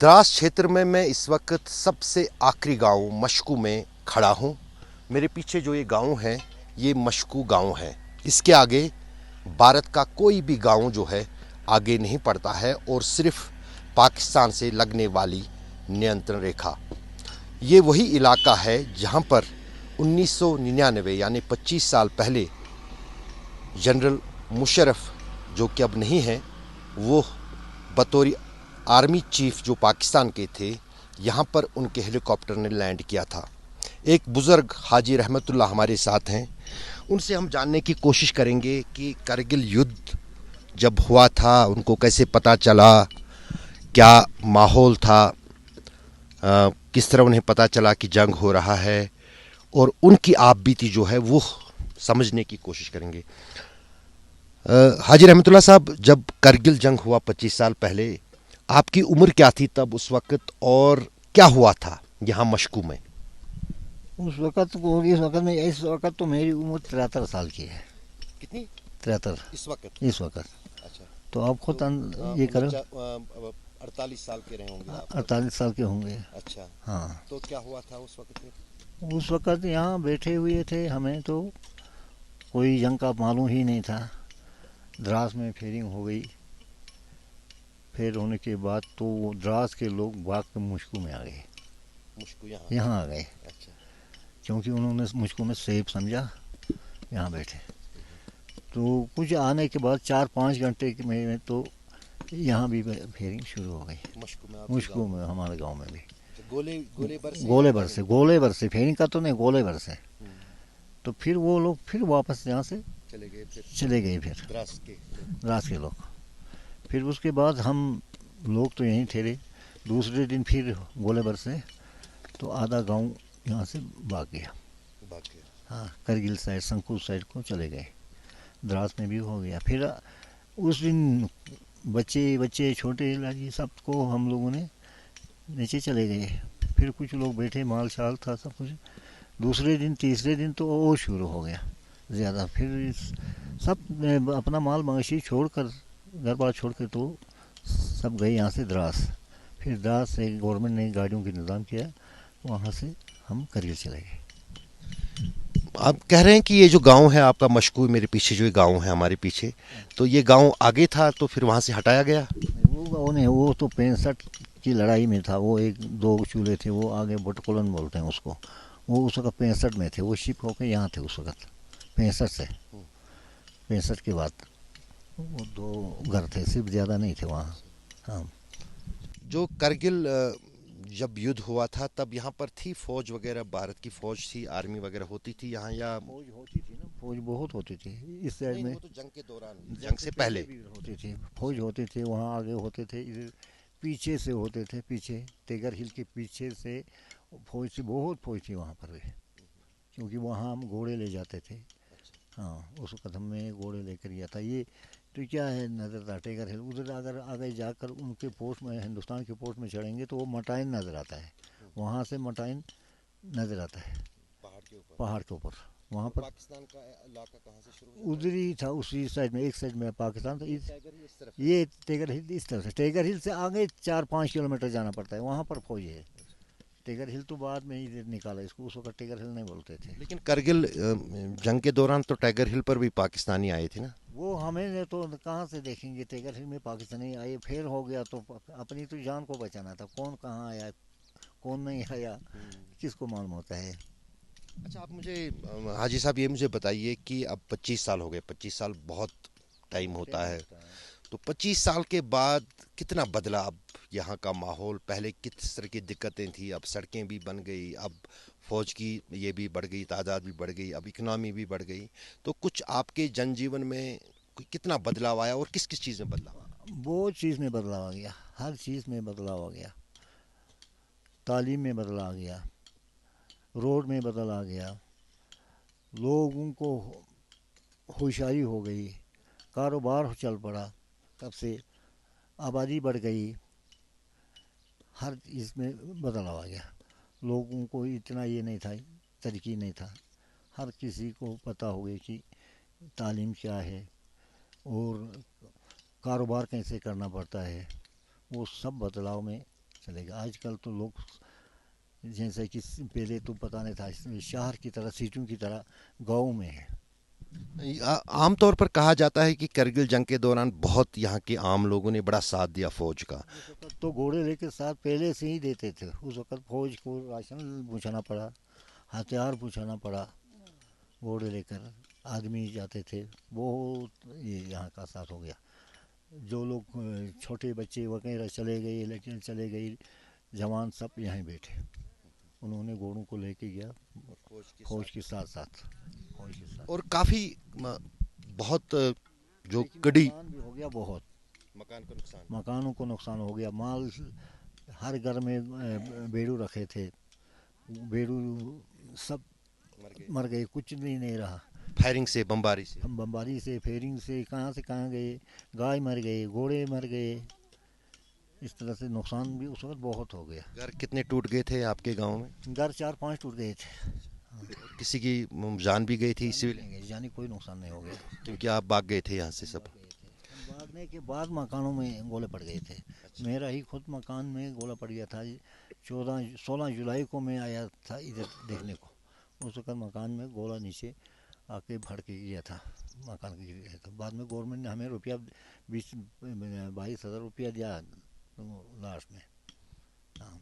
द्रास क्षेत्र में मैं इस वक्त सबसे आखिरी गांव मशकू में खड़ा हूं। मेरे पीछे जो ये गांव है ये मशकू गांव है। इसके आगे भारत का कोई भी गांव जो है आगे नहीं पड़ता है और सिर्फ पाकिस्तान से लगने वाली नियंत्रण रेखा। ये वही इलाका है जहां पर 1999 यानी 25 साल पहले जनरल मुशर्रफ, जो कि अब नहीं है, वो बतौर आर्मी चीफ जो पाकिस्तान के थे, यहाँ पर उनके हेलीकॉप्टर ने लैंड किया था। एक बुज़ुर्ग हाजी रहमतुल्लाह हमारे साथ हैं, उनसे हम जानने की कोशिश करेंगे कि करगिल युद्ध जब हुआ था उनको कैसे पता चला, क्या माहौल था, किस तरह उन्हें पता चला कि जंग हो रहा है, और उनकी आप बीती जो है वो समझने की कोशिश करेंगे। हाजी रहमतुल्लाह साहब, जब करगिल जंग हुआ 25 साल पहले, आपकी उम्र क्या थी तब उस वक्त, और क्या हुआ था यहाँ मशकू में? इस वक्त तो मेरी उम्र 73 साल की है। कितनी? 73 इस वक्त? इस वक्त। अच्छा। तो आप खुद ये करो। 48 साल के रहे होंगे आप? 48 साल के होंगे। अच्छा। हाँ। तो क्या हुआ था उस वक्त में? उस वक्त यहाँ बैठे हुए थे, हमें तो कोई जंग का मालूम ही नहीं था। द्रास में फेयरिंग हो गई। फिर होने के बाद तो द्रास के लोग भाग के मुश्कू में आ गए। मुश्कू यहाँ? यहाँ आ गए अच्छा। क्योंकि उन्होंने मुझको में सेफ समझा, यहाँ बैठे। तो कुछ आने के बाद 4-5 घंटे में तो यहाँ भी फेयरिंग शुरू हो गई। मशकू में? मुश्कू में, हमारे गांव में भी। गोले गोले भर से? गोले भर से फेयरिंग का तो नहीं, गोले भर से। हम्म, तो फिर वो लोग फिर वापस यहाँ से चले गए फिर चले गए। फिर द्रास के लोग? रात के लोग। फिर उसके बाद हम लोग तो यहीं ठहरे। दूसरे दिन फिर गोले भर से तो आधा गांव यहाँ से भाग गया। भाग गए? हाँ, करगिल साइड, संकुल साइड को चले गए। द्रास में भी हो गया। फिर उस दिन बच्चे बच्चे छोटे लाजी सबको हम लोगों ने नीचे चले गए। फिर कुछ लोग बैठे, माल शाल था सब कुछ। दूसरे दिन तीसरे दिन तो और शुरू हो गया ज़्यादा। फिर सब अपना माल मवेशी छोड़कर, घर बार छोड़कर तो सब गए यहाँ से द्रास। फिर द्रास से गवर्नमेंट ने गाड़ियों का इंतज़ाम किया, वहाँ से हम करगिल चले गए। आप कह रहे हैं कि ये जो गांव है आपका मशकू, मेरे पीछे जो ये गांव है हमारे पीछे, तो ये गांव आगे था तो फिर वहां से हटाया गया? वो गाँव नहीं, वो तो 65 की लड़ाई में था। वो एक दो चूल्हे थे, वो आगे बटकोलन बोलते हैं उसको। वो उस वक्त 65 में थे। वो शिप होकर यहाँ थे उस वक्त 65 से। 65 के बाद वो दो घर थे, सिर्फ ज़्यादा नहीं थे वहाँ। हाँ। जो करगिल जब युद्ध हुआ था तब यहाँ पर थी फौज वगैरह, भारत की फौज थी, आर्मी वगैरह होती थी यहाँ, या? फौज होती थी ना, फौज बहुत होती थी इस साइड नहीं, में। वो तो जंग के दौरान, जंग से पहले। भी होती थी, फौज होती थी वहाँ, आगे होते थे, इधर पीछे से होते थे। पीछे तेगर हिल के पीछे से फौज थी, बहुत फौज थी वहाँ पर भी। क्योंकि वहाँ हम घोड़े ले जाते थे। हाँ, उस वक्त हमने घोड़े लेकर गया था। ये तो क्या है, नज़र था टेगर हिल। उधर अगर आगे जाकर उनके पोस्ट में, हिंदुस्तान के पोस्ट में चढ़ेंगे तो वो मटाइन नज़र आता है। वहाँ से मटाइन नज़र आता है पहाड़ के ऊपर? पहाड़ के ऊपर। वहाँ पर पाकिस्तान का इलाका कहाँ से शुरू होता उधर ही था, उसी साइड में। एक साइड में पाकिस्तान था, है? टाइगर हिल इस तरफ है? ये टेगर हिल इस तरफ से। टेगर हिल से आगे 4-5 किलोमीटर जाना पड़ता है, वहाँ पर फौज है। टेगर हिल तो बाद में ही निकाला इसको, उस वक्त टेगर हिल नहीं बोलते थे। लेकिन करगिल जंग के दौरान तो टाइगर हिल पर भी पाकिस्तानी आए थे ना? वो हमें तो कहाँ से देखेंगे, टेगर हिल में पाकिस्तानी आए। फिर हो गया तो अपनी तो जान को बचाना था। कौन कहाँ आया, कौन नहीं आया, किसको मालूम होता है। अच्छा, आप मुझे हाजी साहब ये मुझे बताइए कि अब 25 साल हो गए। 25 साल बहुत टाइम होता है। तो 25 साल के बाद कितना बदला अब यहाँ का माहौल? पहले किस तरह की दिक्कतें थी, अब सड़कें भी बन गई, अब फौज की ये भी बढ़ गई, तादाद भी बढ़ गई, अब इकनॉमी भी बढ़ गई। तो कुछ आपके जनजीवन में कितना बदलाव आया और किस किस चीज़ में बदलाव आया? बहुत चीज़ में बदलाव आ गया, हर चीज़ में बदलाव आ गया। तालीम में बदलाव आ गया, रोड में बदल आ गया, लोगों को होशियारी हो गई, कारोबार चल पड़ा। तब से आबादी बढ़ गई, हर चीज़ में बदलाव आ गया। लोगों को इतना ये नहीं था, तरक्की नहीं था। हर किसी को पता हो गई कि तालीम क्या है और कारोबार कैसे करना पड़ता है। वो सब बदलाव में चले गए। आजकल तो लोग जैसे कि पहले तो पता नहीं था, शहर की तरह सिटियों की तरह गाँव में है। आमतौर पर कहा जाता है कि करगिल जंग के दौरान बहुत यहाँ के आम लोगों ने बड़ा साथ दिया फौज का। उस वक्त तो घोड़े लेके साथ पहले से ही देते थे। उस वक्त फौज को राशन पूछाना पड़ा, हथियार पूछाना पड़ा, घोड़े लेकर आदमी जाते थे। बहुत ये यहाँ का साथ हो गया। जो लोग छोटे बच्चे वगैरह चले गए, लेकिन चले गए, जवान सब यहीं बैठे। उन्होंने घोड़ों को लेके गया फौज के साथ साथ, फौज के साथ। और काफ़ी बहुत जो लेकिन कड़ी नुकसान भी हो गया बहुत। मकान का नुकसान। मकानों को नुकसान हो गया, माल हर घर में बेड़ू रखे थे, बेड़ू सब मर गए, कुछ भी नहीं रहा। फायरिंग से, बमबारी से। हम बमबारी से, फेयरिंग से कहाँ गए, गाय मर गए, घोड़े मर गए। इस तरह से नुकसान भी उस वक्त बहुत हो गया। घर कितने टूट गए थे आपके गांव में? घर 4-5 टूट गए थे। किसी की जान भी गई थी इससे? यानी कोई नुकसान नहीं हो गया, क्योंकि आप भाग गए थे यहाँ से सब। भागने के बाद मकानों में गोले पड़ गए थे। मेरा ही खुद मकान में गोला पड़ गया था। 16 जुलाई को मैं आया था इधर देखने को। उस वक्त मकान में गोला नीचे आके भड़ के गया था, मकान गिर गया था। बाद में गवर्नमेंट ने हमें रुपया 22,000 रुपया दिया लास्ट में। हाँ।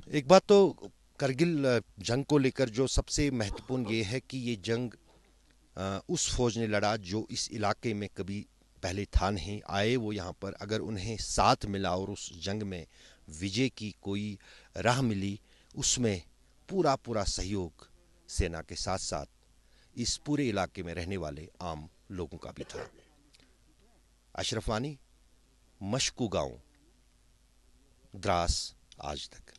एक बात तो करगिल जंग को लेकर जो सबसे महत्वपूर्ण ये है कि ये जंग उस फौज ने लड़ा जो इस इलाके में कभी पहले था नहीं। आए वो यहाँ पर, अगर उन्हें साथ मिला और उस जंग में विजय की कोई राह मिली, उसमें पूरा पूरा सहयोग सेना के साथ साथ इस पूरे इलाके में रहने वाले आम लोगों का भी था। अशरफ वानी, मशकू गांव, द्रास आज तक।